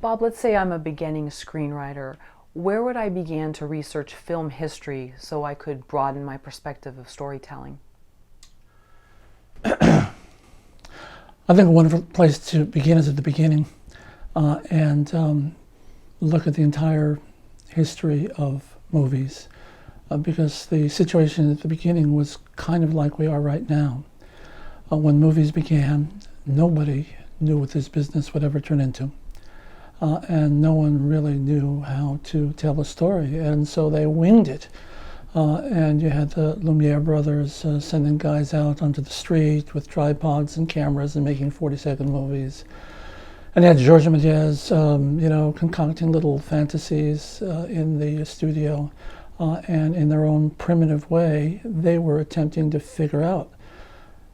Bob, let's say I'm a beginning screenwriter. Where would I begin to research film history so I could broaden my perspective of storytelling? I think a wonderful place to begin is at the beginning and look at the entire history of movies because the situation at the beginning was kind of like we are right now. When movies began, nobody knew what this business would ever turn into. And no one really knew how to tell a story, and so they winged it. And you had the Lumiere brothers sending guys out onto the street with tripods and cameras and making 40-second movies. And you had Georges Méliès, concocting little fantasies in the studio, and in their own primitive way, they were attempting to figure out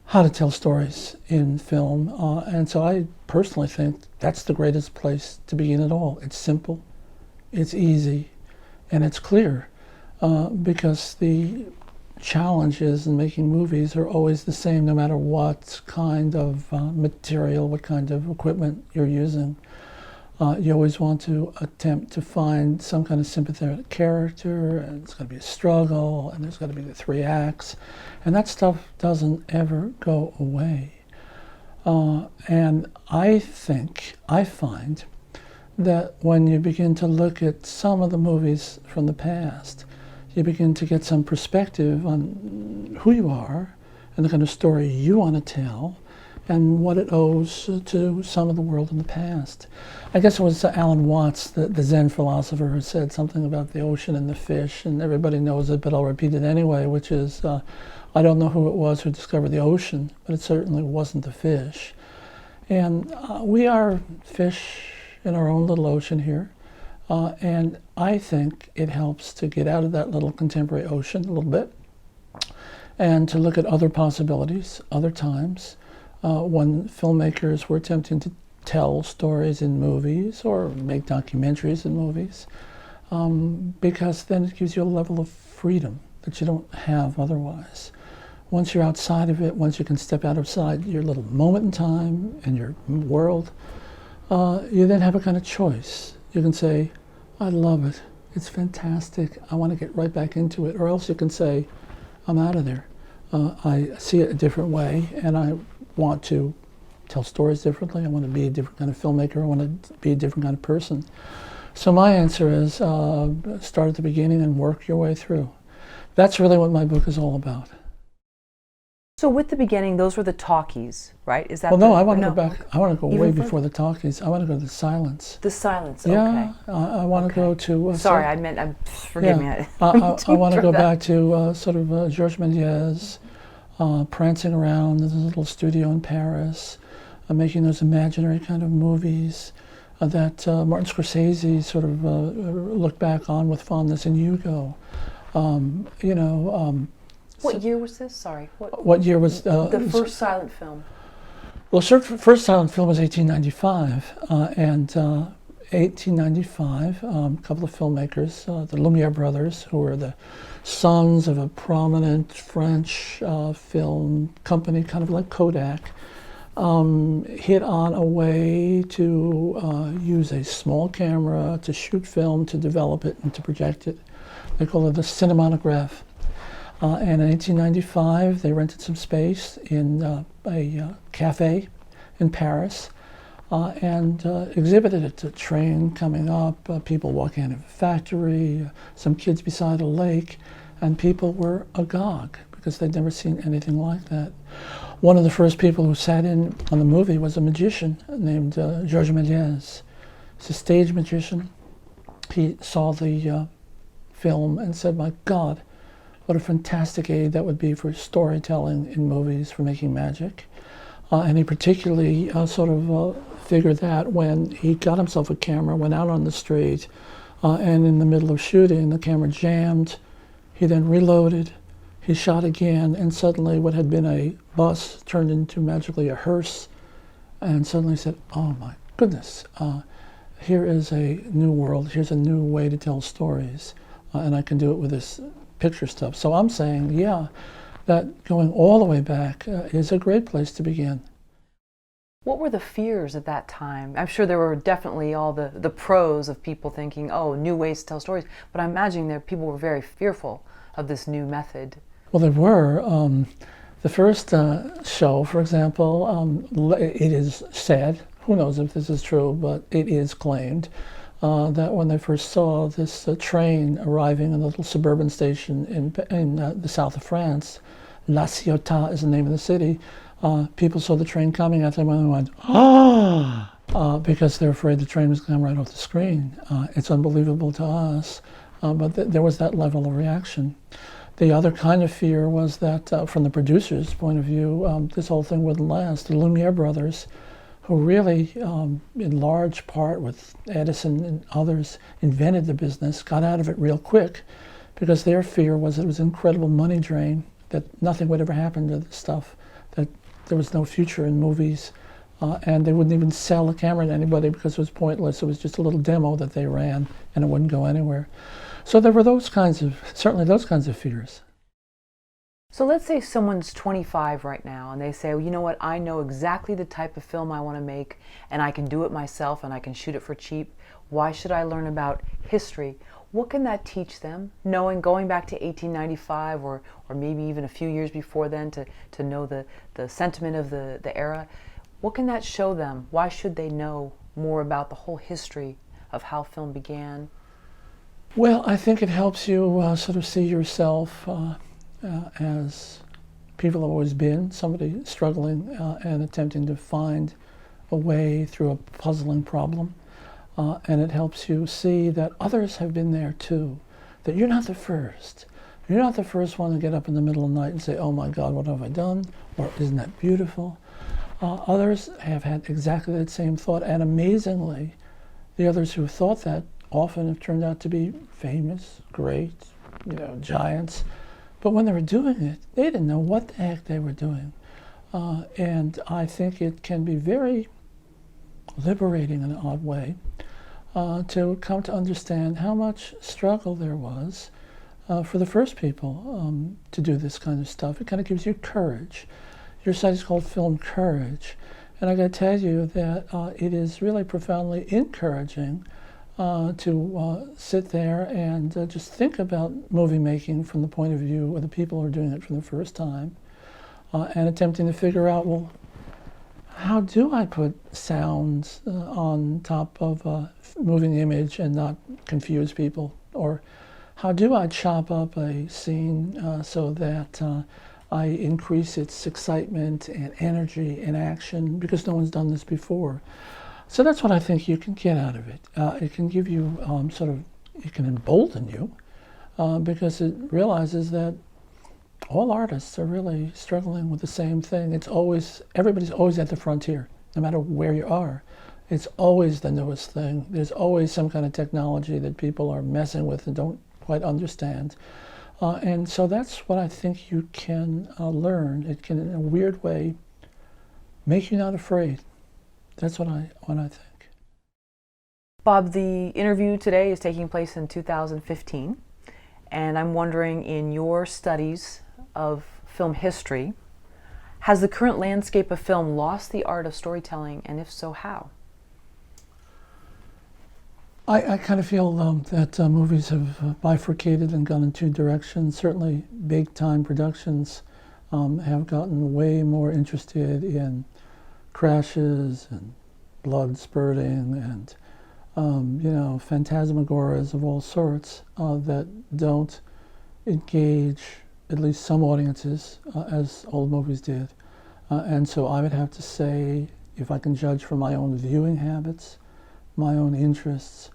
how to tell stories in film. And so I personally think that's the greatest place to begin at all. It's simple, it's easy, and it's clear. Because the challenges in making movies are always the same, no matter what kind of material, what kind of equipment you're using. You always want to attempt to find some kind of sympathetic character, and it's going to be a struggle, and there's going to be the 3 acts, and that stuff doesn't ever go away. And I find that when you begin to look at some of the movies from the past, you begin to get some perspective on who you are and the kind of story you want to tell and what it owes to some of the world in the past. I guess it was Alan Watts, the Zen philosopher, who said something about the ocean and the fish, and everybody knows it, but I'll repeat it anyway, which is, I don't know who it was who discovered the ocean, but it certainly wasn't the fish. And we are fish in our own little ocean here. And I think it helps to get out of that little contemporary ocean a little bit and to look at other possibilities, other times, when filmmakers were attempting to tell stories in movies or make documentaries in movies, because then it gives you a level of freedom that you don't have otherwise. Once you're outside of it, once you can step outside your little moment in time and your world, you then have a kind of choice. You can say, I love it, it's fantastic, I want to get right back into it. Or else you can say, I'm out of there. I see it a different way, and I want to tell stories differently. I want to be a different kind of filmmaker. I want to be a different kind of person. So my answer is start at the beginning and work your way through. That's really what my book is all about. So with the beginning, those were the talkies, right? Is that well, no, I want to go back. I want to go Even way further? before the talkies. I want to go to the silence. The silence, Yeah, okay. I want to go to... Sorry, forgive me. I want to go back to sort of Georges Méliès, prancing around in his little studio in Paris, making those imaginary kind of movies that Martin Scorsese sort of looked back on with fondness in Hugo. What year was this? Sorry. What year was... the first silent film. Well, first silent film was 1895, and 1895, a couple of filmmakers, the Lumiere brothers, who were the sons of a prominent French film company, kind of like Kodak, hit on a way to use a small camera to shoot film, to develop it, and to project it. They call it the cinematograph. And in 1895, they rented some space in a cafe in Paris and exhibited it. A train coming up, people walking out of a factory, some kids beside a lake, and people were agog because they'd never seen anything like that. One of the first people who sat in on the movie was a magician named Georges Méliès. He's a stage magician. He saw the film and said, my God, what a fantastic aid that would be for storytelling in movies, for making magic. And he particularly figured that when he got himself a camera, went out on the street, and in the middle of shooting, the camera jammed. He then reloaded, he shot again, and suddenly what had been a bus turned into magically a hearse, and suddenly said, oh my goodness, here is a new world, here's a new way to tell stories, and I can do it with this picture stuff. So I'm saying, yeah, that going all the way back is a great place to begin. What were the fears at that time? I'm sure there were definitely all the pros of people thinking, oh, new ways to tell stories, but I'm imagining that people were very fearful of this new method. Well, there were. The first show, for example, it is said, who knows if this is true, but it is claimed that when they first saw this train arriving in a little suburban station in the south of France, La Ciotat is the name of the city, people saw the train coming at them and they went, ah! Because they're afraid the train was going to come right off the screen. It's unbelievable to us, but there was that level of reaction. The other kind of fear was that, from the producer's point of view, this whole thing wouldn't last. The Lumiere brothers, who really, in large part with Edison and others, invented the business, got out of it real quick, because their fear was it was an incredible money drain, that nothing would ever happen to the stuff, that there was no future in movies, and they wouldn't even sell a camera to anybody because it was pointless. It was just a little demo that they ran, and it wouldn't go anywhere. So there were certainly those kinds of fears. So let's say someone's 25 right now and they say, well, you know what, I know exactly the type of film I want to make and I can do it myself and I can shoot it for cheap. Why should I learn about history? What can that teach them, knowing, going back to 1895 or maybe even a few years before then to know the sentiment of the era? What can that show them? Why should they know more about the whole history of how film began? Well, I think it helps you sort of see yourself as people have always been, somebody struggling and attempting to find a way through a puzzling problem. And it helps you see that others have been there too, that you're not the first. You're not the first one to get up in the middle of the night and say, oh my God, what have I done? Or isn't that beautiful? Others have had exactly that same thought, and amazingly, the others who have thought that often have turned out to be famous, great, giants. But when they were doing it, they didn't know what the heck they were doing. And I think it can be very liberating in an odd way to come to understand how much struggle there was for the first people to do this kind of stuff. It kind of gives you courage. Your site is called Film Courage. And I got to tell you that it is really profoundly encouraging to sit there and just think about movie making from the point of view of the people who are doing it for the first time and attempting to figure out, well, how do I put sounds on top of a moving image and not confuse people? Or how do I chop up a scene so that I increase its excitement and energy and action, because no one's done this before? So that's what I think you can get out of it. It can give you it can embolden you because it realizes that all artists are really struggling with the same thing. Everybody's always at the frontier, no matter where you are. It's always the newest thing. There's always some kind of technology that people are messing with and don't quite understand. And so that's what I think you can learn. It can, in a weird way, make you not afraid. That's what I think. Bob, the interview today is taking place in 2015, and I'm wondering, in your studies of film history, has the current landscape of film lost the art of storytelling, and if so, how? I kind of feel that movies have bifurcated and gone in two directions. Certainly, big-time productions have gotten way more interested in crashes and blood spurting and phantasmagoras of all sorts that don't engage at least some audiences as old movies did. And so I would have to say, if I can judge from my own viewing habits, my own interests,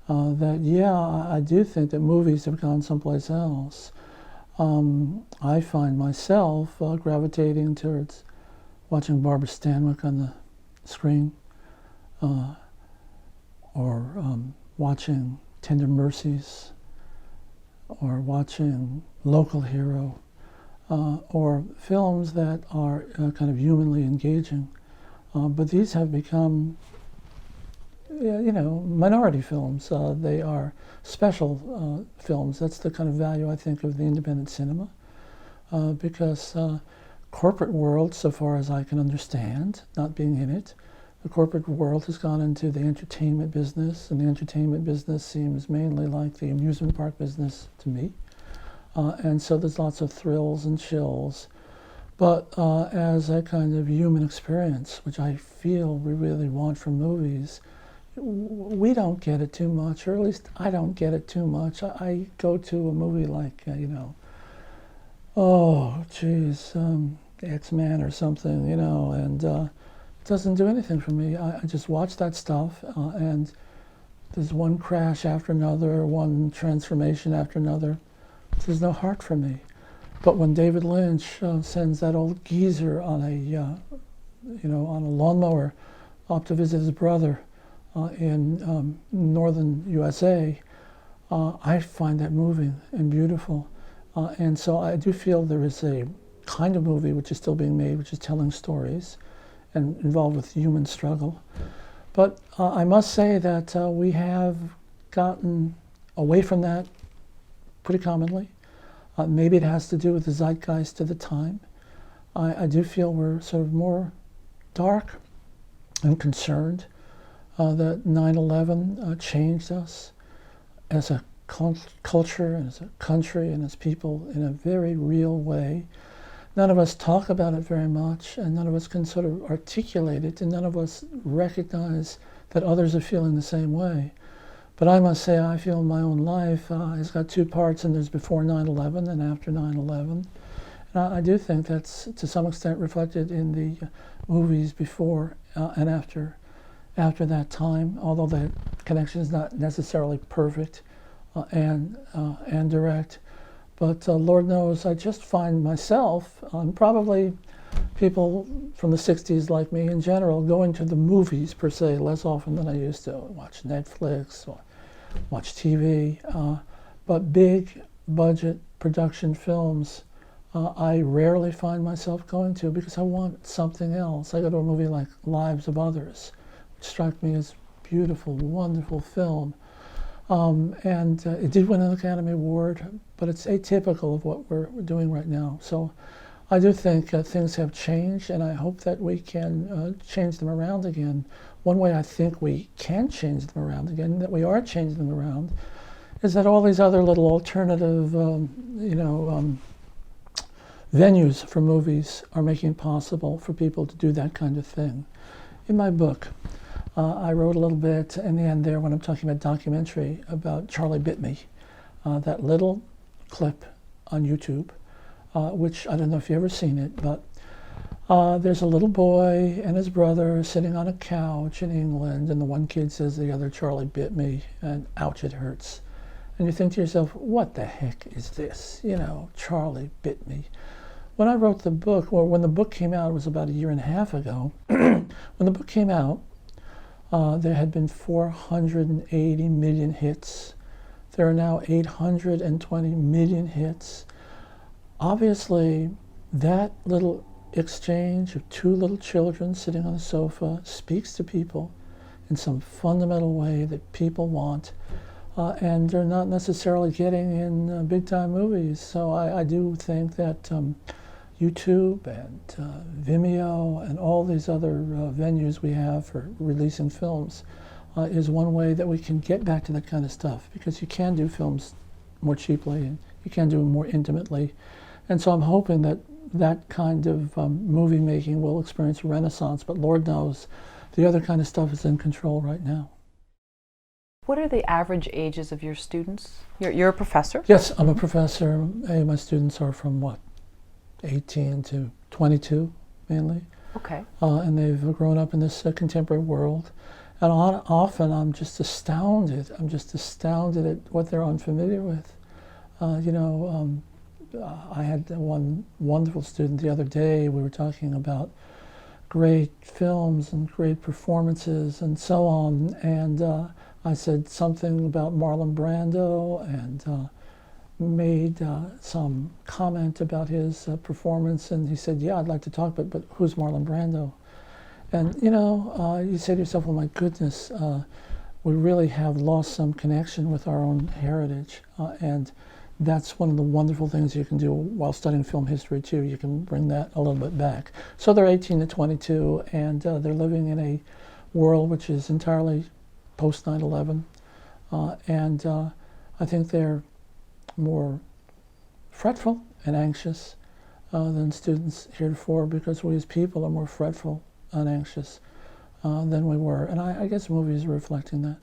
I do think that movies have gone someplace else. I find myself gravitating towards watching Barbara Stanwyck on the screen, or watching Tender Mercies, or watching Local Hero, or films that are kind of humanly engaging. But these have become, minority films. They are special films. That's the kind of value, I think, of the independent cinema, because corporate world, so far as I can understand, not being in it. The corporate world has gone into the entertainment business, and the entertainment business seems mainly like the amusement park business to me. And so there's lots of thrills and chills. But as a kind of human experience, which I feel we really want from movies, we don't get it too much, or at least I don't get it too much. I go to a movie like, oh, geez, X-Men or something, and it doesn't do anything for me. I just watch that stuff, and there's one crash after another, one transformation after another. There's no heart for me. But when David Lynch sends that old geezer on a lawnmower up to visit his brother in northern USA, I find that moving and beautiful. And so I do feel there is a kind of movie which is still being made, which is telling stories and involved with human struggle. But I must say that we have gotten away from that pretty commonly. Maybe it has to do with the zeitgeist of the time. I do feel we're sort of more dark and concerned that 9/11 changed us as a culture, and as a country, and as people in a very real way. None of us talk about it very much, and none of us can sort of articulate it, and none of us recognize that others are feeling the same way. But I must say, I feel my own life has got two parts, and there's before 9/11 and after 9/11. And I do think that's to some extent reflected in the movies before and after that time, although the connection is not necessarily perfect and direct. But Lord knows, I just find myself, probably people from the 60s like me in general, going to the movies per se less often than I used to. Watch Netflix or watch TV. But big budget production films, I rarely find myself going to because I want something else. I go to a movie like Lives of Others, which struck me as beautiful, wonderful film. And it did win an Academy Award, but it's atypical of what we're doing right now. So I do think things have changed, and I hope that we can change them around again. One way I think we can change them around again, that we are changing them around, is that all these other little alternative, venues for movies are making it possible for people to do that kind of thing. In my book, I wrote a little bit in the end there when I'm talking about documentary about Charlie Bit Me, that little clip on YouTube, which I don't know if you've ever seen it, but there's a little boy and his brother sitting on a couch in England, and the one kid says to the other, "Charlie bit me, and ouch, it hurts." And you think to yourself, what the heck is this? Charlie bit me. When I wrote the book, or when the book came out, it was about a year and a half ago. When the book came out, there had been 480 million hits. There are now 820 million hits. Obviously, that little exchange of two little children sitting on a sofa speaks to people in some fundamental way that people want, and they're not necessarily getting in big-time movies. So I do think that YouTube and Vimeo and all these other venues we have for releasing films is one way that we can get back to that kind of stuff, because you can do films more cheaply and you can do them more intimately. And so I'm hoping that that kind of movie making will experience a renaissance, but Lord knows the other kind of stuff is in control right now. What are the average ages of your students? You're a professor? Yes, I'm a professor. My students are from 18 to 22 mainly. Okay. And they've grown up in this contemporary world. And often I'm just astounded. I'm just astounded at what they're unfamiliar with. I had one wonderful student the other day. We were talking about great films and great performances and so on. And I said something about Marlon Brando and made some comment about his performance. And he said, "Yeah, I'd like to talk, but who's Marlon Brando?" And you say to yourself, "Oh my goodness, we really have lost some connection with our own heritage." And that's one of the wonderful things you can do while studying film history too. You can bring that a little bit back. So they're 18 to 22, and they're living in a world which is entirely post 9/11, and I think they're more fretful and anxious than students heretofore, because we as people are more fretful and anxious than we were, and I guess movies are reflecting that.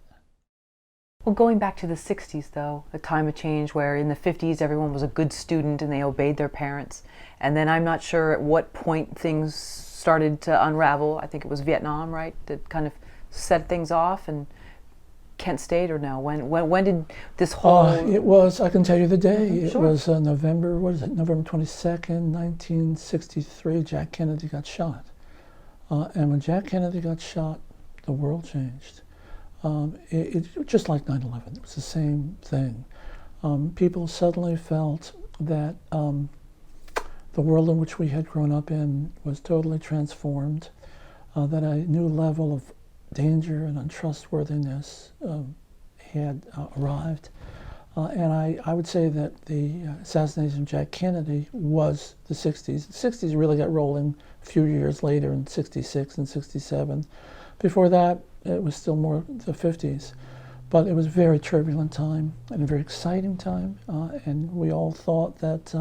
Well, going back to the 60s, though, a time of change where in the 50s everyone was a good student and they obeyed their parents. And then I'm not sure at what point things started to unravel. I think it was Vietnam, right, that kind of set things off. And Kent State, or no? When did this whole... It was, I can tell you the day. Mm-hmm, it sure. was November 22nd, 1963, Jack Kennedy got shot. And when Jack Kennedy got shot, the world changed. It just like 9/11, it was the same thing. People suddenly felt that the world in which we had grown up in was totally transformed, that a new level of danger and untrustworthiness had arrived. And I would say that the assassination of Jack Kennedy was the 60s. The 60s really got rolling a few years later in 66 and 67. Before that, it was still more the 50s. But it was a very turbulent time and a very exciting time. And we all thought that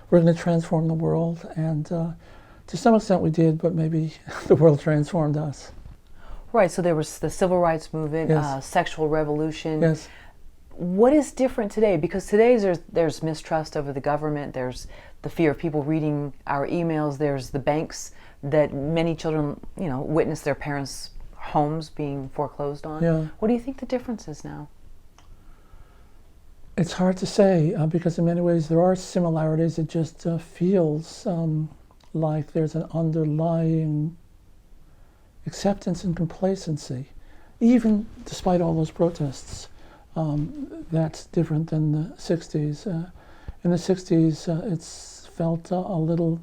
we're going to transform the world. And to some extent we did, but maybe the world transformed us. Right, so there was the civil rights movement, Yes. sexual revolution. Yes. What is different today? Because today there's mistrust over the government, there's the fear of people reading our emails, there's the banks that many children, witness their parents' homes being foreclosed on. Yeah. What do you think the difference is now? It's hard to say because in many ways there are similarities. It just feels like there's an underlying acceptance and complacency, even despite all those protests. That's different than the 60s. In the 60s, it's felt a little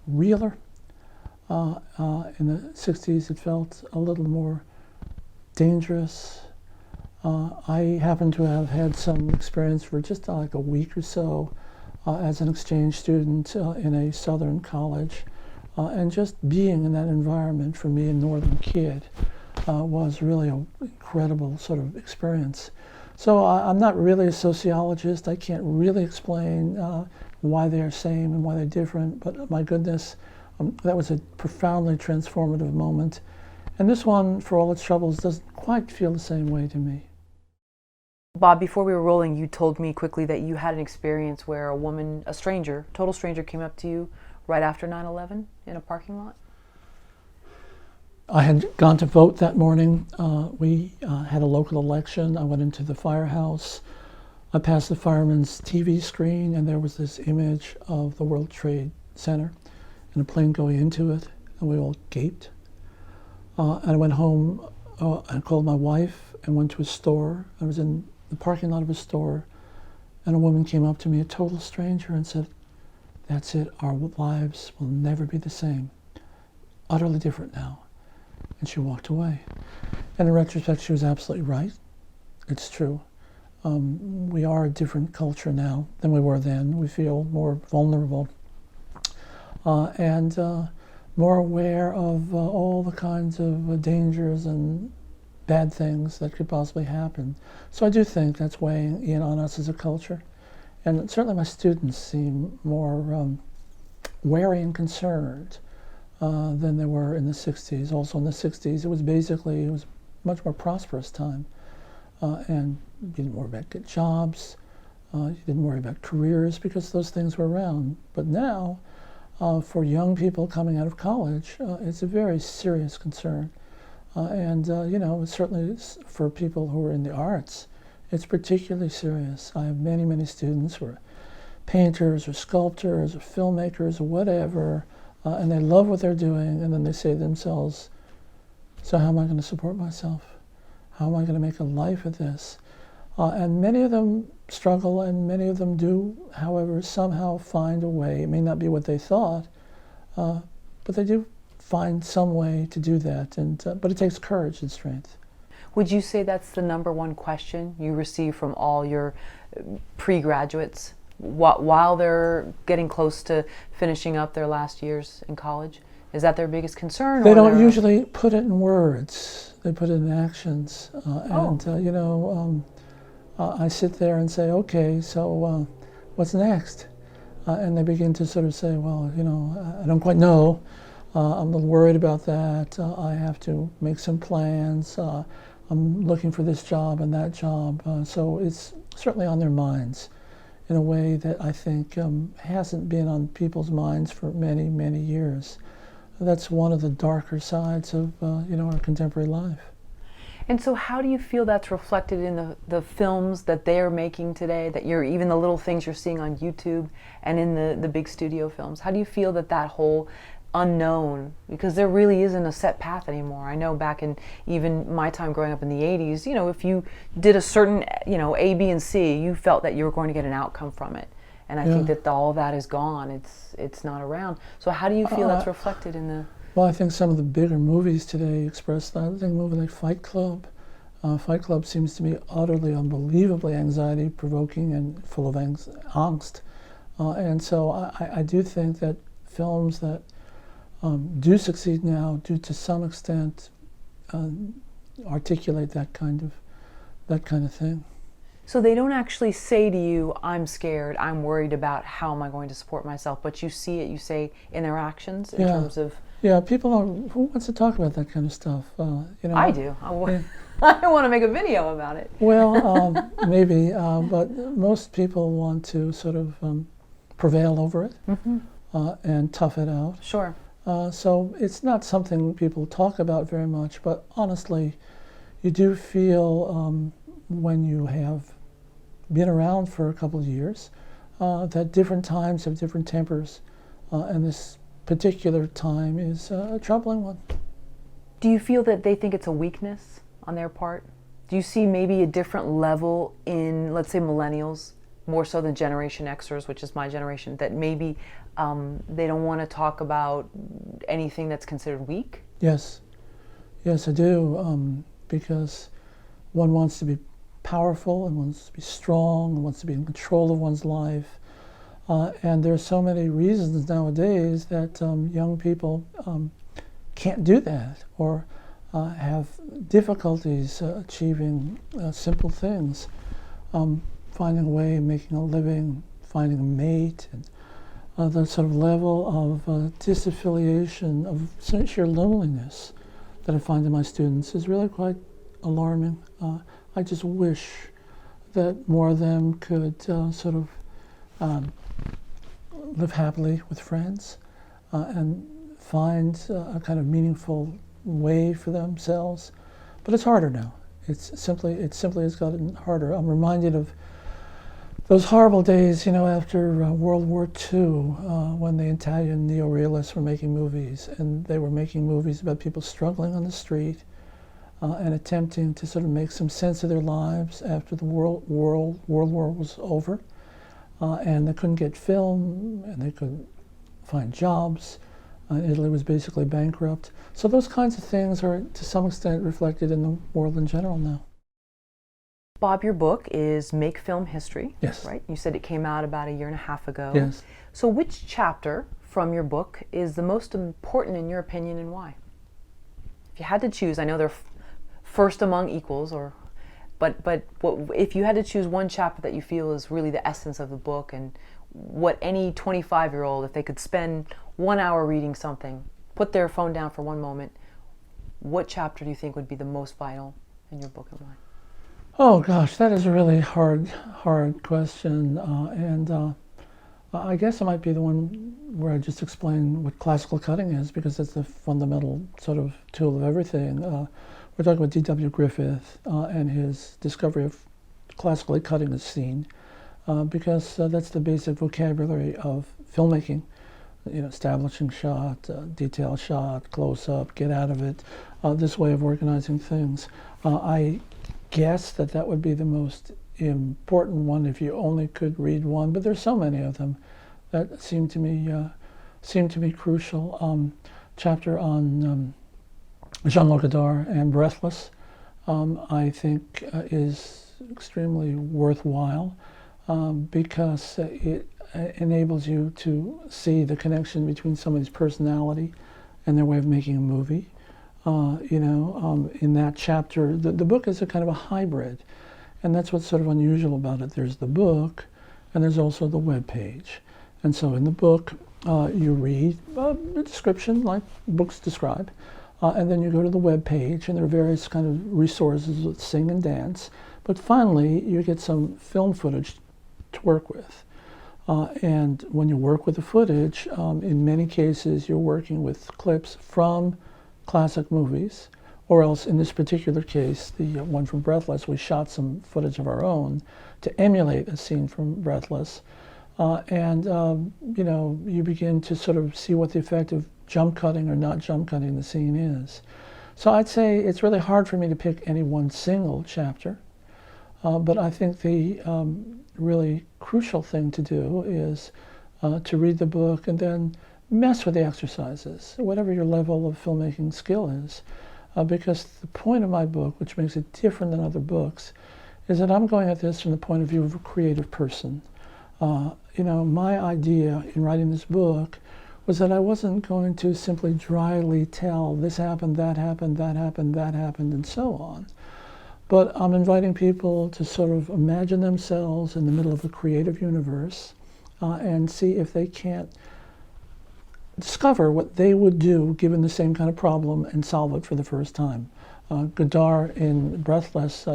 realer. In the 60s, it felt a little more dangerous. I happen to have had some experience for just like a week or so as an exchange student in a southern college. And just being in that environment for me, a northern kid, was really an incredible sort of experience. So I'm not really a sociologist. I can't really explain why they're same and why they're different, but my goodness, that was a profoundly transformative moment. And this one, for all its troubles, doesn't quite feel the same way to me. Bob, before we were rolling, you told me quickly that you had an experience where a woman, a stranger, total stranger, came up to you right after 9/11 in a parking lot. I had gone to vote that morning. We had a local election. I went into the firehouse. I passed the fireman's TV screen, and there was this image of the World Trade Center and a plane going into it, and we all gaped. And I went home and called my wife and went to a store. I was in the parking lot of a store, and a woman came up to me, a total stranger, and said, "That's it, our lives will never be the same. Utterly different now." And she walked away. And in retrospect, she was absolutely right. It's true. We are a different culture now than we were then. We feel more vulnerable and more aware of all the kinds of dangers and bad things that could possibly happen. So I do think that's weighing in on us as a culture. And certainly my students seem more wary and concerned than they were in the 60s. Also in the 60s, it was a much more prosperous time. And you didn't worry about good jobs. You didn't worry about careers because those things were around. But now, for young people coming out of college, it's a very serious concern. And certainly for people who are in the arts, it's particularly serious. I have many, many students who are painters or sculptors or filmmakers or whatever, and they love what they're doing, and then they say to themselves, so how am I going to support myself? How am I going to make a life of this? And many of them struggle, and many of them do, however, somehow find a way. It may not be what they thought, but they do find some way to do that. But it takes courage and strength. Would you say that's the number one question you receive from all your pre-graduates while they're getting close to finishing up their last years in college? Is that their biggest concern? They don't usually put it in words. They put it in actions. I sit there and say, okay, so what's next? And they begin to sort of say, well, I don't quite know. I'm a little worried about that. I have to make some plans. I'm looking for this job and that job. So it's certainly on their minds in a way that I think hasn't been on people's minds for many, many years. That's one of the darker sides of our contemporary life. And so how do you feel that's reflected in the films that they're making today, that even the little things you're seeing on YouTube and in the big studio films? How do you feel that whole unknown, because there really isn't a set path anymore. I know back in even my time growing up in the 80s, if you did a certain, A, B, and C, you felt that you were going to get an outcome from it. And I think that all that is gone. It's not around. So how do you feel that's reflected in the... Well, I think some of the bigger movies today express that. I think a movie like Fight Club. Fight Club seems to be utterly, unbelievably anxiety-provoking and full of angst. And so I do think that films that do succeed now do to some extent articulate that kind of thing. So they don't actually say to you, I'm scared, I'm worried about how am I going to support myself, but you see it, you say, in their actions in terms of... Yeah, people don't... Who wants to talk about that kind of stuff? I do. I want to make a video about it. Well, maybe, but most people want to sort of prevail over it and tough it out. Sure. So it's not something people talk about very much, but honestly, you do feel when you have been around for a couple of years that different times have different tempers, and this particular time is a troubling one. Do you feel that they think it's a weakness on their part? Do you see maybe a different level in, let's say, millennials, more so than Generation Xers, which is my generation, that maybe they don't want to talk about anything that's considered weak? Yes, I do, because one wants to be powerful and wants to be strong and wants to be in control of one's life. And there are so many reasons nowadays that young people can't do that or have difficulties achieving simple things, finding a way, making a living, finding a mate, and the sort of level of disaffiliation, of sheer loneliness that I find in my students is really quite alarming. I just wish that more of them could sort of live happily with friends and find a kind of meaningful way for themselves. But it's harder now. It simply has gotten harder. I'm reminded of those horrible days, after World War II, when the Italian neorealists were making movies, and they were making movies about people struggling on the street and attempting to sort of make some sense of their lives after the World War was over. And they couldn't get film, and they couldn't find jobs. Italy was basically bankrupt. So those kinds of things are, to some extent, reflected in the world in general now. Bob, your book is Make Film History, yes, right? You said it came out about 1.5 years ago. Yes. So which chapter from your book is the most important in your opinion, and why? If you had to choose, I know they're first among equals, but if you had to choose one chapter that you feel is really the essence of the book, and what any 25-year-old, if they could spend 1 hour reading something, put their phone down for one moment, what chapter do you think would be the most vital in your book, and why? Oh gosh, that is a really hard question, and I guess it might be the one where I just explain what classical cutting is, because it's the fundamental sort of tool of everything. We're talking about D.W. Griffith and his discovery of classically cutting a scene, because that's the basic vocabulary of filmmaking. Establishing shot, detail shot, close up, get out of it, this way of organizing things. I guess that would be the most important one if you only could read one, but there's so many of them that seem to me crucial. Chapter on Jean-Luc Godard and Breathless I think is extremely worthwhile because it enables you to see the connection between somebody's personality and their way of making a movie. In that chapter, the book is a kind of a hybrid, and that's what's sort of unusual about it. There's the book, and there's also the web page. And so in the book, you read a description like books describe, and then you go to the web page, and there are various kind of resources with sing and dance. But finally, you get some film footage to work with. And when you work with the footage, in many cases, you're working with clips from classic movies, or else in this particular case, the one from Breathless, we shot some footage of our own to emulate a scene from Breathless. You begin to sort of see what the effect of jump cutting or not jump cutting the scene is. So I'd say it's really hard for me to pick any one single chapter, but I think the really crucial thing to do is to read the book and then mess with the exercises, whatever your level of filmmaking skill is. Because the point of my book, which makes it different than other books, is that I'm going at this from the point of view of a creative person. My idea in writing this book was that I wasn't going to simply dryly tell this happened, that happened, that happened, that happened, and so on. But I'm inviting people to sort of imagine themselves in the middle of a creative universe and see if they can't discover what they would do given the same kind of problem and solve it for the first time. Godard in Breathless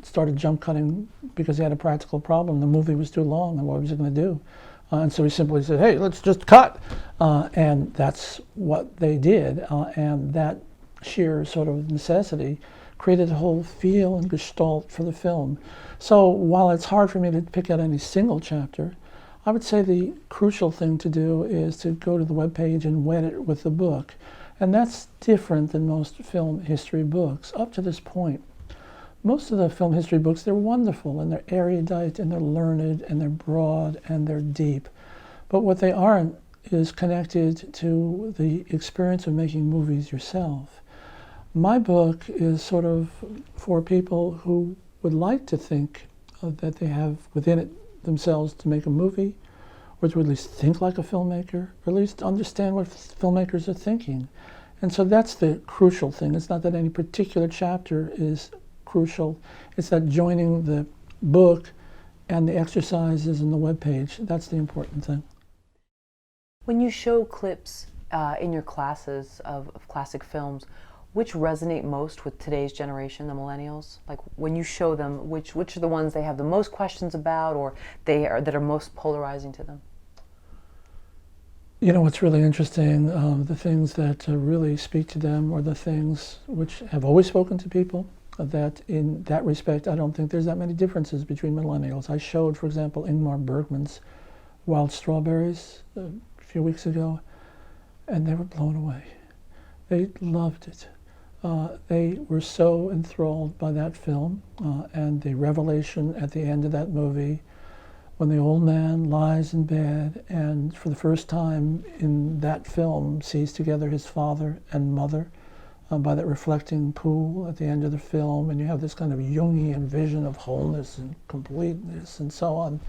started jump cutting because he had a practical problem. The movie was too long, and what was he going to do? And so he simply said, hey, let's just cut. And that's what they did. And that sheer sort of necessity created a whole feel and gestalt for the film. So while it's hard for me to pick out any single chapter, I would say the crucial thing to do is to go to the webpage and wed it with the book. And that's different than most film history books. Up to this point, most of the film history books, they're wonderful, and they're erudite, and they're learned, and they're broad, and they're deep. But what they aren't is connected to the experience of making movies yourself. My book is sort of for people who would like to think that they have within it themselves to make a movie, or to at least think like a filmmaker, or at least understand what filmmakers are thinking. And so that's the crucial thing. It's not that any particular chapter is crucial. It's that joining the book and the exercises and the webpage, that's the important thing. When you show clips in your classes of classic films, which resonate most with today's generation, the millennials? Like when you show them, which are the ones they have the most questions about, or that are most polarizing to them? You know, what's really interesting, the things that really speak to them are the things which have always spoken to people, that in that respect, I don't think there's that many differences between millennials. I showed, for example, Ingmar Bergman's Wild Strawberries a few weeks ago, and they were blown away. They loved it. They were so enthralled by that film and the revelation at the end of that movie when the old man lies in bed and for the first time in that film sees together his father and mother by that reflecting pool at the end of the film, and you have this kind of Jungian vision of wholeness and completeness and so on.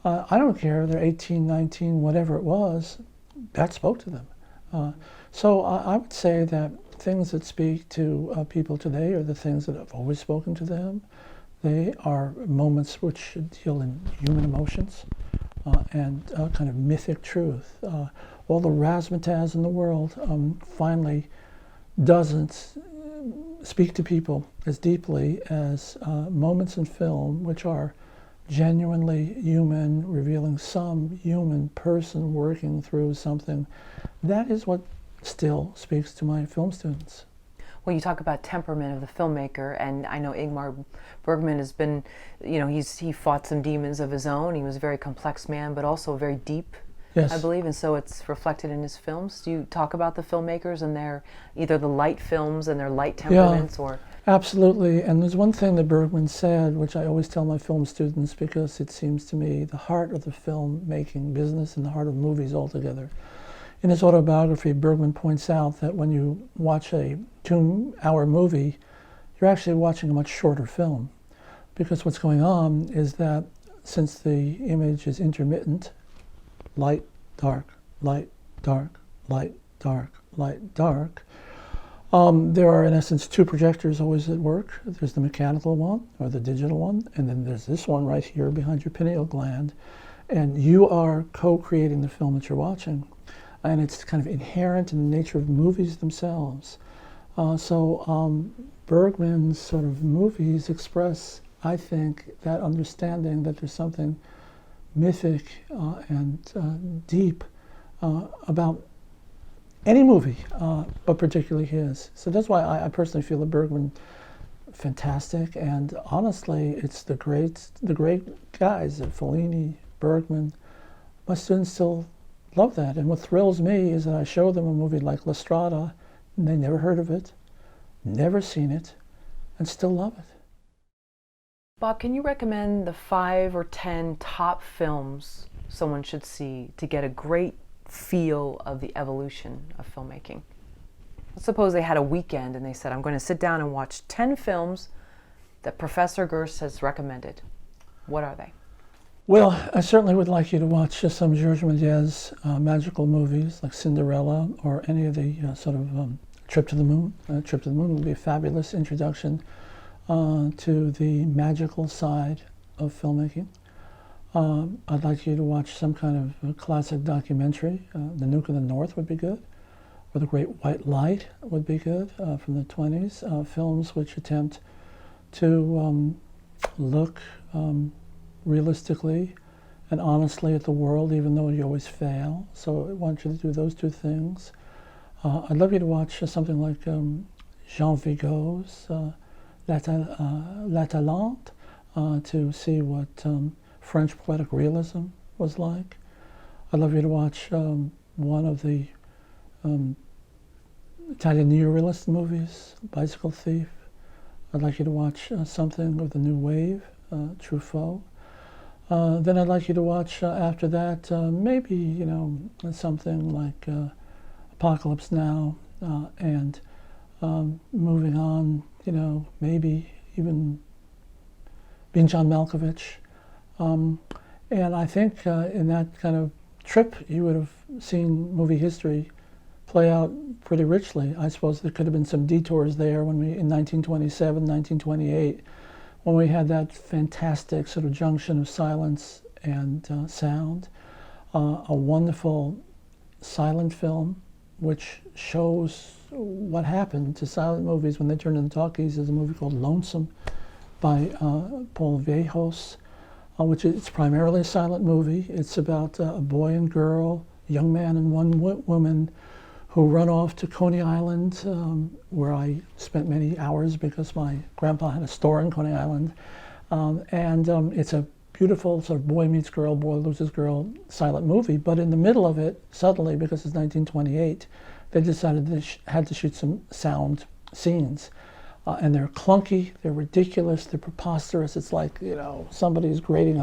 I don't care, they're 18, 19, whatever it was, that spoke to them. So I would say that things that speak to people today are the things that have always spoken to them. They are moments which deal in human emotions and kind of mythic truth. All the razzmatazz in the world finally doesn't speak to people as deeply as moments in film which are genuinely human, revealing some human person working through something. That is what still speaks to my film students. Well, you talk about temperament of the filmmaker, and I know Ingmar Bergman has been, he fought some demons of his own. He was a very complex man, but also very deep, yes. I believe, and so it's reflected in his films. Do you talk about the filmmakers and their, either the light films and their light temperaments, or? Absolutely, and there's one thing that Bergman said, which I always tell my film students because it seems to me the heart of the filmmaking business and the heart of movies altogether. In his autobiography, Bergman points out that when you watch a 2-hour movie, you're actually watching a much shorter film, because what's going on is that since the image is intermittent, light, dark, light, dark, light, dark, light, dark, there are in essence two projectors always at work. There's the mechanical one or the digital one, and then there's this one right here behind your pineal gland, and you are co-creating the film that you're watching, and it's kind of inherent in the nature of movies themselves. So Bergman's sort of movies express, I think, that understanding that there's something mythic and deep about any movie, but particularly his. So that's why I personally feel that Bergman fantastic, and honestly, it's the great guys, Fellini, Bergman. My students still love that, and what thrills me is that I show them a movie like La Strada, and they never heard of it, never seen it, and still love it. Bob, can you recommend the 5 or 10 top films someone should see to get a great feel of the evolution of filmmaking? Let's suppose they had a weekend and they said, I'm going to sit down and watch 10 films that Professor Gerst has recommended. What are they? Well, I certainly would like you to watch some Georges Méliès magical movies like Cinderella or any of the Trip to the Moon. Trip to the Moon would be a fabulous introduction to the magical side of filmmaking. I'd like you to watch some kind of classic documentary. The Nuke of the North would be good, or The Great White Light would be good from the 20s. Films which attempt to look realistically and honestly at the world, even though you always fail. So I want you to do those two things. I'd love you to watch something like Jean Vigo's La Talente, to see what French poetic realism was like. I'd love you to watch one of the Italian neorealist movies, Bicycle Thief. I'd like you to watch something of the New Wave, Truffaut. Then I'd like you to watch after that maybe something like Apocalypse Now, and moving on, maybe even being John Malkovich. And I think in that kind of trip, you would have seen movie history play out pretty richly. I suppose there could have been some detours there when in 1927, 1928, when we had that fantastic sort of junction of silence and sound. A wonderful silent film which shows what happened to silent movies when they turned into talkies is a movie called Lonesome by Paul Viejos, which is primarily a silent movie. It's about a boy and girl, a young man and one woman, who run off to Coney Island, where I spent many hours because my grandpa had a store in Coney Island. It's a beautiful sort of boy meets girl, boy loses girl silent movie. But in the middle of it, suddenly, because it's 1928, they decided they had to shoot some sound scenes. And they're clunky, they're ridiculous, they're preposterous. It's like, somebody's grating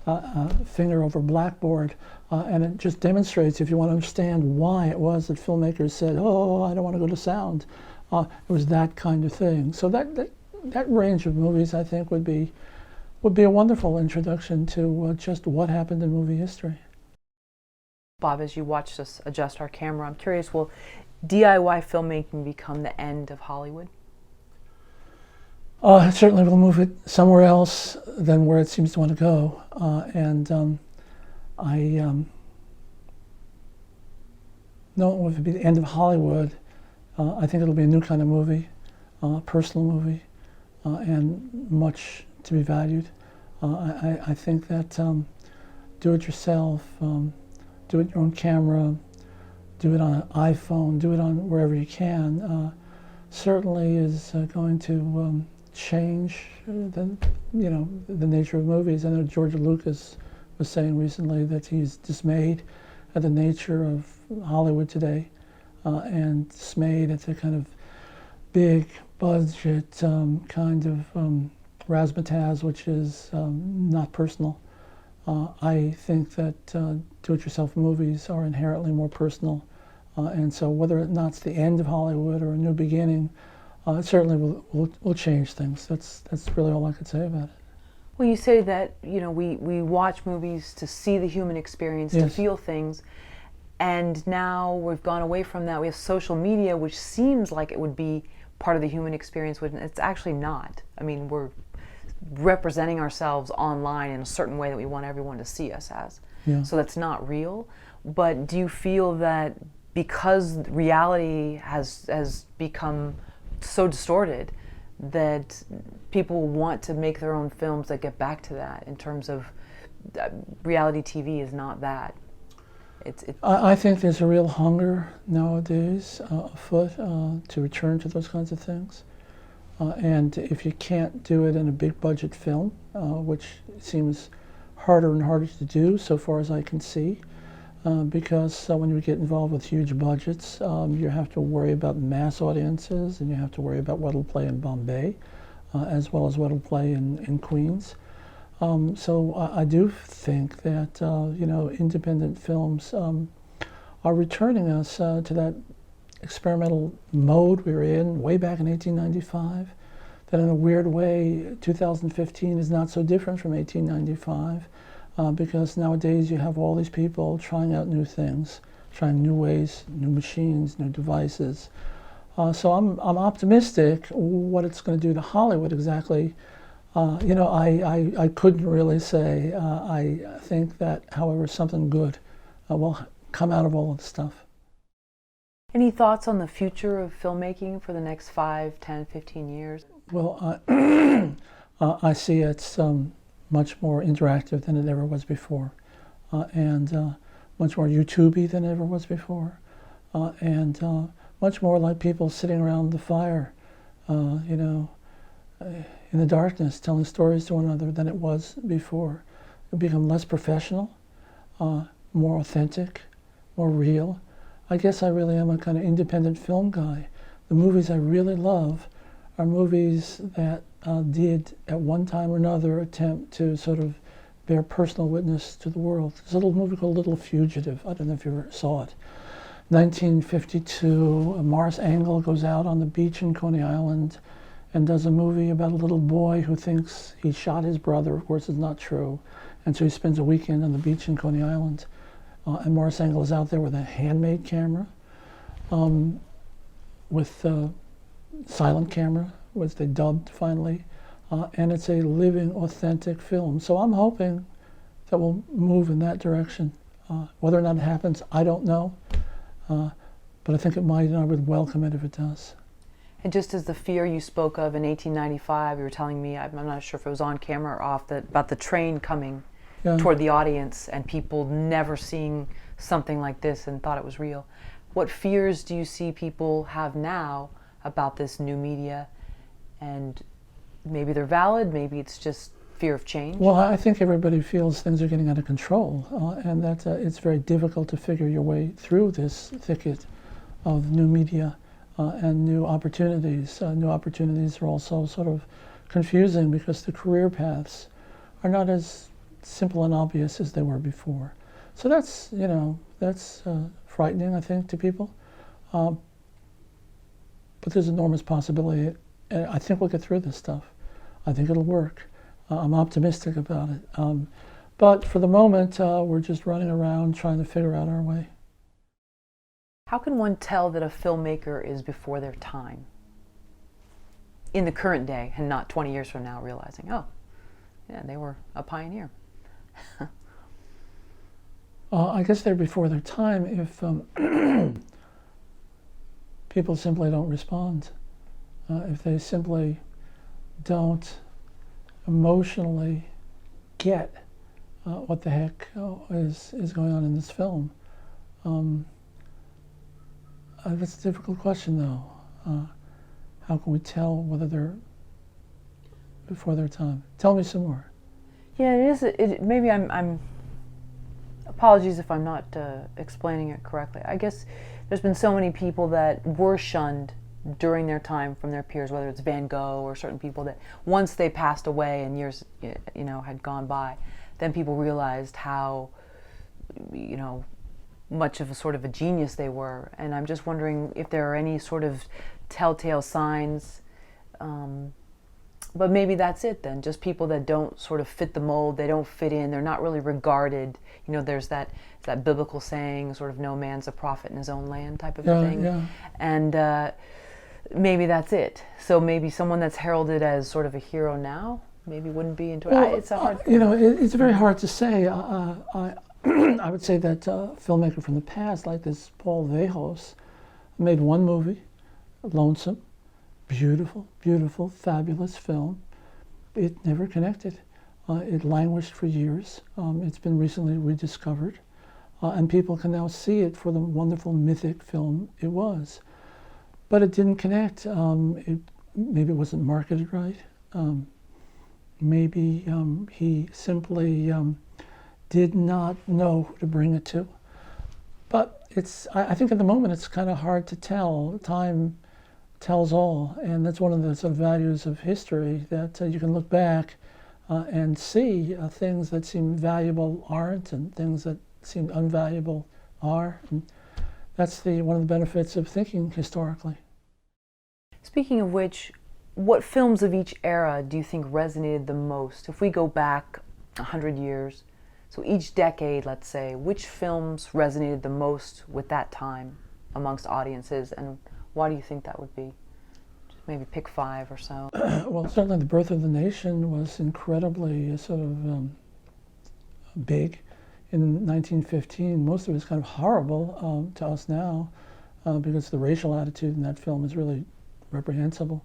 a finger over a blackboard. And it just demonstrates, if you want to understand why it was that filmmakers said, oh, I don't want to go to sound. It was that kind of thing. So that range of movies, I think, would be a wonderful introduction to just what happened in movie history. Bob, as you watch us adjust our camera, I'm curious, will DIY filmmaking become the end of Hollywood? It certainly will move it somewhere else than where it seems to want to go. I don't know if it'll be the end of Hollywood. I think it'll be a new kind of movie, personal movie, and much to be valued. I think that do it yourself, do it your own camera, do it on an iPhone, do it on wherever you can, certainly is going to change the nature of movies. I know George Lucas was saying recently that he's dismayed at the nature of Hollywood today, and dismayed at the kind of big budget kind of razzmatazz, which is not personal. I think that do-it-yourself movies are inherently more personal, and so whether or not it's the end of Hollywood or a new beginning, it certainly will change things. That's really all I could say about it. Well, you say that, you know, we watch movies to see the human experience, to Yes. feel things, and now we've gone away from that. We have social media, which seems like it would be part of the human experience, when it's actually not. I mean, we're representing ourselves online in a certain way that we want everyone to see us as. Yeah. So that's not real. But do you feel that because reality has become so distorted, that people want to make their own films that get back to that, in terms of reality TV is not that? I think there's a real hunger nowadays afoot to return to those kinds of things. And if you can't do it in a big budget film, which seems harder and harder to do so far as I can see, because when you get involved with huge budgets, you have to worry about mass audiences, and you have to worry about what will play in Bombay, as well as what will play in Queens. So I do think that you know, independent films are returning us to that experimental mode we were in way back in 1895. That in a weird way, 2015 is not so different from 1895, because nowadays you have all these people trying out new things, trying new ways, new machines, new devices. So I'm optimistic. What it's going to do to Hollywood exactly, you know, I couldn't really say. I think that, however, something good will come out of all of this stuff. Any thoughts on the future of filmmaking for the next 5, 10, 15 years? Well, I see it's much more interactive than it ever was before, and much more YouTube-y than it ever was before, and much more like people sitting around the fire, you know, in the darkness, telling stories to one another than it was before. It become less professional, more authentic, more real. I guess I really am a kind of independent film guy. The movies I really love are movies that did, at one time or another, attempt to sort of bear personal witness to the world. There's a little movie called Little Fugitive. I don't know if you ever saw it. 1952, Morris Engel goes out on the beach in Coney Island and does a movie about a little boy who thinks he shot his brother. Of course, it's not true. And so he spends a weekend on the beach in Coney Island. And Morris Engel is out there with a handmade camera, with silent camera, which they dubbed finally. And it's a living, authentic film. So I'm hoping that we'll move in that direction. Whether or not it happens, I don't know. But I think it might, and I would welcome it if it does. And just as the fear you spoke of in 1895, you were telling me, I'm not sure if it was on camera or off, that about the train coming toward the audience and people never seeing something like this and thought it was real. What fears do you see people have now about this new media? And maybe they're valid, maybe it's just fear of change? Well, I think everybody feels things are getting out of control, and that it's very difficult to figure your way through this thicket of new media and new opportunities. New opportunities are also sort of confusing because the career paths are not as simple and obvious as they were before. So that's, you know, that's frightening, I think, to people. But there's enormous possibility. I think we'll get through this stuff. I think it'll work. I'm optimistic about it. But for the moment, we're just running around trying to figure out our way. How can one tell that a filmmaker is before their time in the current day, and not 20 years from now realizing, oh, yeah, they were a pioneer? I guess they're before their time if people simply don't respond. If they simply don't emotionally get what the heck is going on in this film. That's a difficult question, though. How can we tell whether they're before their time? Tell me some more. Yeah, it is. Maybe I'm. Apologies if I'm not explaining it correctly. I guess there's been so many people that were shunned during their time from their peers, whether it's Van Gogh or certain people, that once they passed away and years, you know, had gone by, then people realized how, you know, much of a sort of a genius they were. And I'm just wondering if there are any sort of telltale signs. But maybe that's it then, just people that don't sort of fit the mold, they don't fit in, they're not really regarded. You know, there's that biblical saying, sort of no man's a prophet in his own land type of a thing. Yeah. And maybe that's it. So maybe someone that's heralded as sort of a hero now, maybe wouldn't be into it. Well, It's a hard you know, it's very hard to say. I would say that a filmmaker from the past, like this Paul Vejos, made one movie, Lonesome, beautiful, beautiful, fabulous film. It never connected. It languished for years. It's been recently rediscovered, and people can now see it for the wonderful mythic film it was. But it didn't connect. Maybe it wasn't marketed right. Maybe he simply did not know who to bring it to. But I think at the moment it's kind of hard to tell. Time tells all, and that's one of the sort of values of history, that you can look back and see things that seem valuable aren't, and things that seem unvaluable are. And that's one of the benefits of thinking historically. Speaking of which, what films of each era do you think resonated the most? If we go back 100 years, so each decade, let's say, which films resonated the most with that time amongst audiences, and why do you think that would be? Just maybe pick 5 or so. Well, certainly The Birth of the Nation was incredibly sort of big in 1915. Most of it is kind of horrible to us now because the racial attitude in that film is really reprehensible.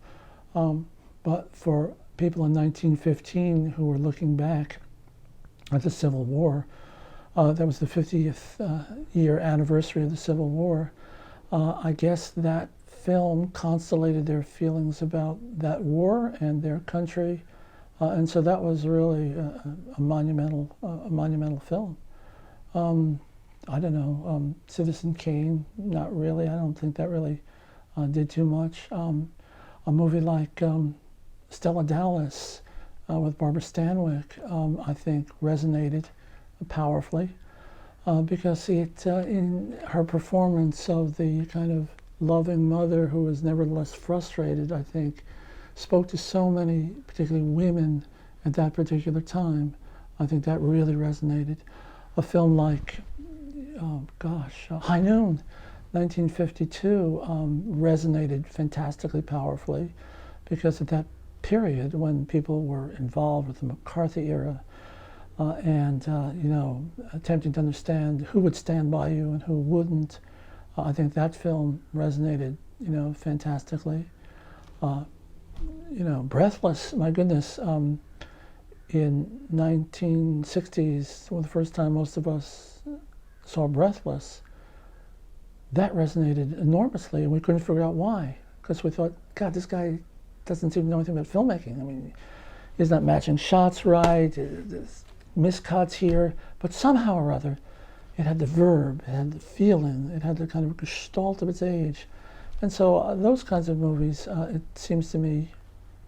But for people in 1915 who were looking back at the Civil War, that was the 50th year anniversary of the Civil War, I guess that film constellated their feelings about that war and their country, and so that was really a monumental film. I don't know, Citizen Kane, not really. I don't think that really did too much. A movie like Stella Dallas with Barbara Stanwyck, I think resonated powerfully because in her performance of the kind of loving mother who was nevertheless frustrated, I think, spoke to so many, particularly women at that particular time. I think that really resonated. A film like, High Noon, 1952, resonated fantastically powerfully because at that period when people were involved with the McCarthy era and attempting to understand who would stand by you and who wouldn't, I think that film resonated, fantastically. Breathless, my goodness, in 1960s, well, the first time most of us saw Breathless, that resonated enormously, and we couldn't figure out why, because we thought, God, this guy doesn't seem to know anything about filmmaking. I mean, he's not matching shots right, there's miscuts here, but somehow or other, it had the verb, it had the feeling, it had the kind of gestalt of its age. And so those kinds of movies, it seems to me,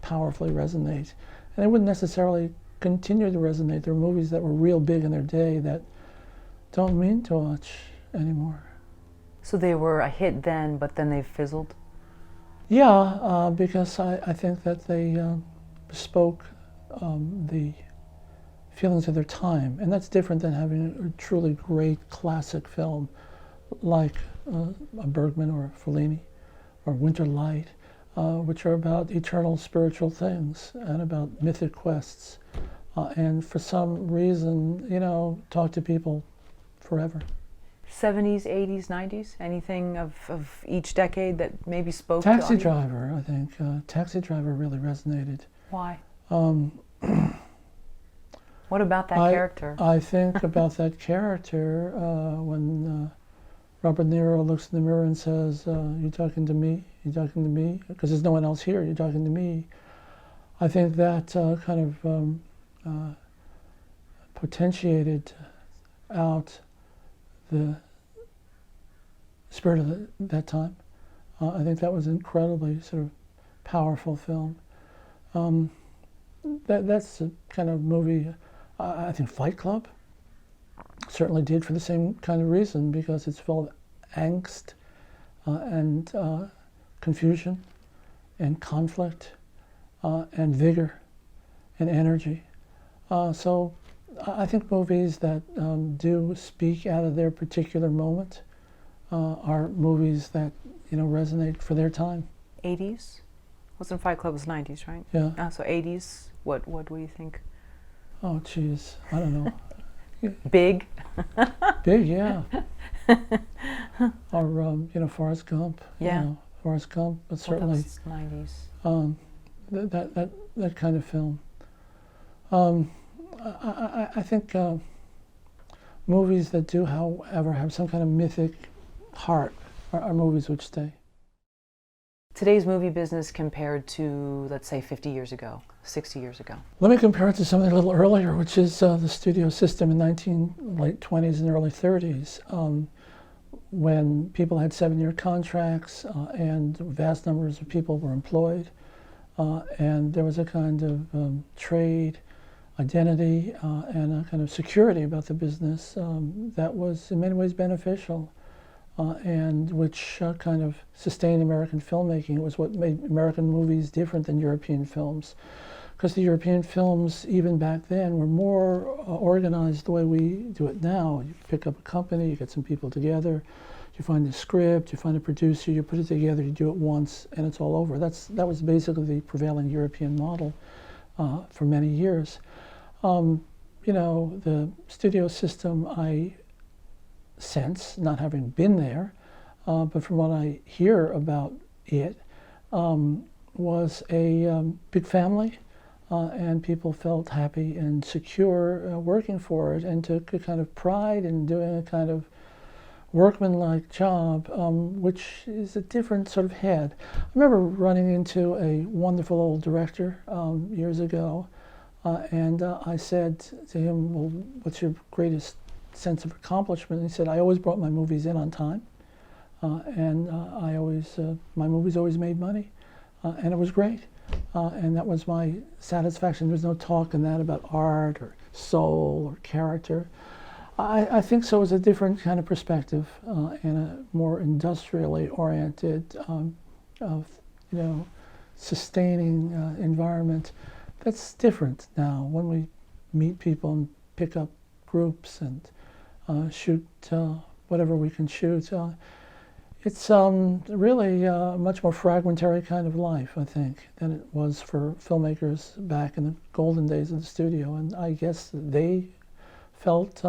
powerfully resonate. And they wouldn't necessarily continue to resonate. There are movies that were real big in their day that don't mean too much anymore. So they were a hit then, but then they fizzled? Yeah, because I think that they bespoke the feelings of their time. And that's different than having a truly great classic film like a Bergman or a Fellini or Winter Light, which are about eternal spiritual things and about mythic quests. And for some reason, talk to people forever. 70s, 80s, 90s? Anything of each decade that maybe spoke to Taxi audience? Driver, I think. Taxi Driver really resonated. Why? What about that character? I think about that character when Robert De Niro looks in the mirror and says, you talking to me? You talking to me? Because there's no one else here. You're talking to me. I think that kind of potentiated out the spirit of that time. I think that was an incredibly sort of powerful film. That's the kind of movie. I think Fight Club certainly did for the same kind of reason, because it's full of angst and confusion and conflict and vigor and energy. So I think movies that do speak out of their particular moment are movies that resonate for their time. 80s? Wasn't Fight Club was 90s, right? Yeah. So 80s, what do you think? Oh, geez, I don't know. Big? Big, yeah. Or Forrest Gump. Yeah. Forrest Gump, but Well, that certainly was 90s. that kind of film. I think movies that do, however, have some kind of mythic heart are movies which stay. Today's movie business compared to, let's say, 50 years ago, 60 years ago. Let me compare it to something a little earlier, which is the studio system in late 20s and early 30s, when people had 7-year contracts and vast numbers of people were employed, and there was a kind of trade identity and a kind of security about the business that was in many ways beneficial. And which kind of sustained American filmmaking. It was what made American movies different than European films. Because the European films, even back then, were more organized the way we do it now. You pick up a company, you get some people together, you find a script, you find a producer, you put it together, you do it once, and it's all over. That was basically the prevailing European model for many years. The studio system, I sense, not having been there, but from what I hear about it, was a big family, and people felt happy and secure working for it, and took a kind of pride in doing a kind of workmanlike job, which is a different sort of head. I remember running into a wonderful old director years ago, and I said to him, well, what's your greatest sense of accomplishment? And he said, I always brought my movies in on time, and my movies always made money, and it was great, and that was my satisfaction. There was no talk in that about art or soul or character. I think so. It was a different kind of perspective and a more industrially oriented, sustaining environment. That's different now when we meet people and pick up groups and shoot whatever we can shoot. It's really a much more fragmentary kind of life, I think, than it was for filmmakers back in the golden days of the studio. And I guess they felt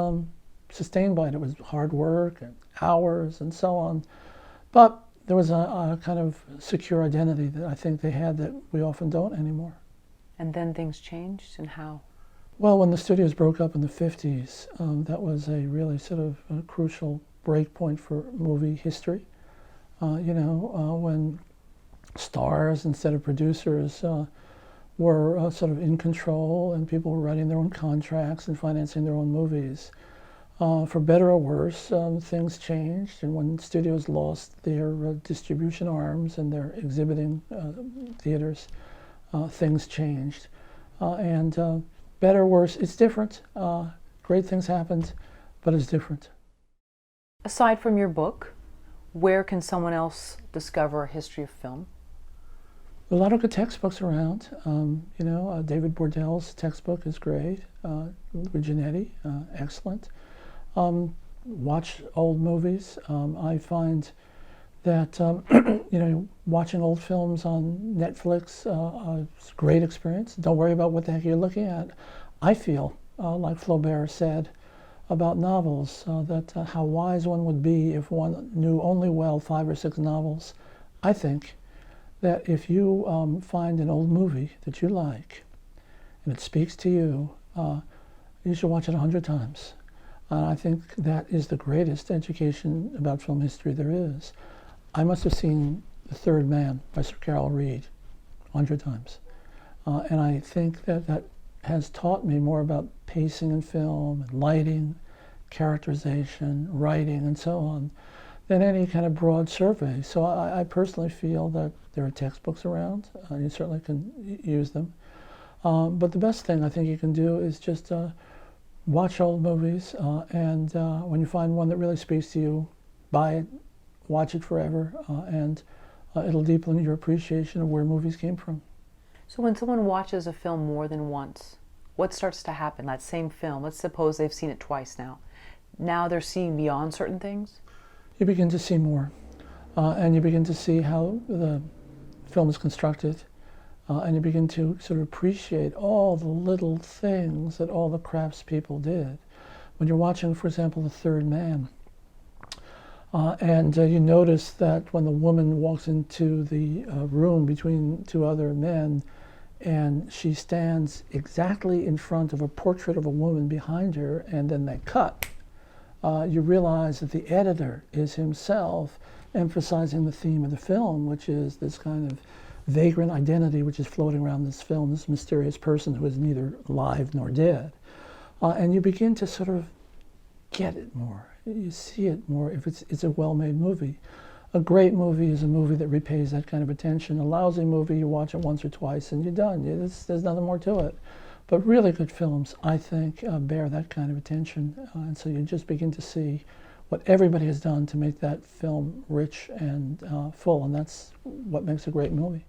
sustained by it. It was hard work and hours and so on. But there was a kind of secure identity that I think they had that we often don't anymore. And then things changed, and how? Well, when the studios broke up in the 50s, that was a really sort of a crucial break point for movie history. When stars instead of producers were sort of in control, and people were writing their own contracts and financing their own movies. For better or worse, things changed, and when studios lost their distribution arms and their exhibiting theaters, things changed. And better or worse, it's different. Great things happened, but it's different. Aside from your book, where can someone else discover a history of film? A lot of good textbooks around. David Bordell's textbook is great. Reginetti, excellent. Watch old movies. I find that watching old films on Netflix is a great experience. Don't worry about what the heck you're looking at. I feel, like Flaubert said about novels, that how wise one would be if one knew only well 5 or 6 novels. I think that if you find an old movie that you like and it speaks to you, you should watch it 100 times. I think that is the greatest education about film history there is. I must have seen The Third Man by Sir Carol Reed 100 times. And I think that has taught me more about pacing in film, and lighting, characterization, writing, and so on, than any kind of broad survey. So I personally feel that there are textbooks around. You certainly can use them. But the best thing I think you can do is just watch old movies, and when you find one that really speaks to you, buy it, watch it forever, and it'll deepen your appreciation of where movies came from. So when someone watches a film more than once, what starts to happen? That same film, let's suppose they've seen it twice now. Now they're seeing beyond certain things? You begin to see more, and you begin to see how the film is constructed, and you begin to sort of appreciate all the little things that all the craftspeople did. When you're watching, for example, The Third Man, and you notice that when the woman walks into the room between two other men, and she stands exactly in front of a portrait of a woman behind her, and then they cut, you realize that the editor is himself emphasizing the theme of the film, which is this kind of vagrant identity which is floating around this film, this mysterious person who is neither alive nor dead. And you begin to sort of get it more. You see it more if it's a well-made movie. A great movie is a movie that repays that kind of attention. A lousy movie, you watch it once or twice and you're done. There's nothing more to it. But really good films, I think, bear that kind of attention. And so you just begin to see what everybody has done to make that film rich and full. And that's what makes a great movie.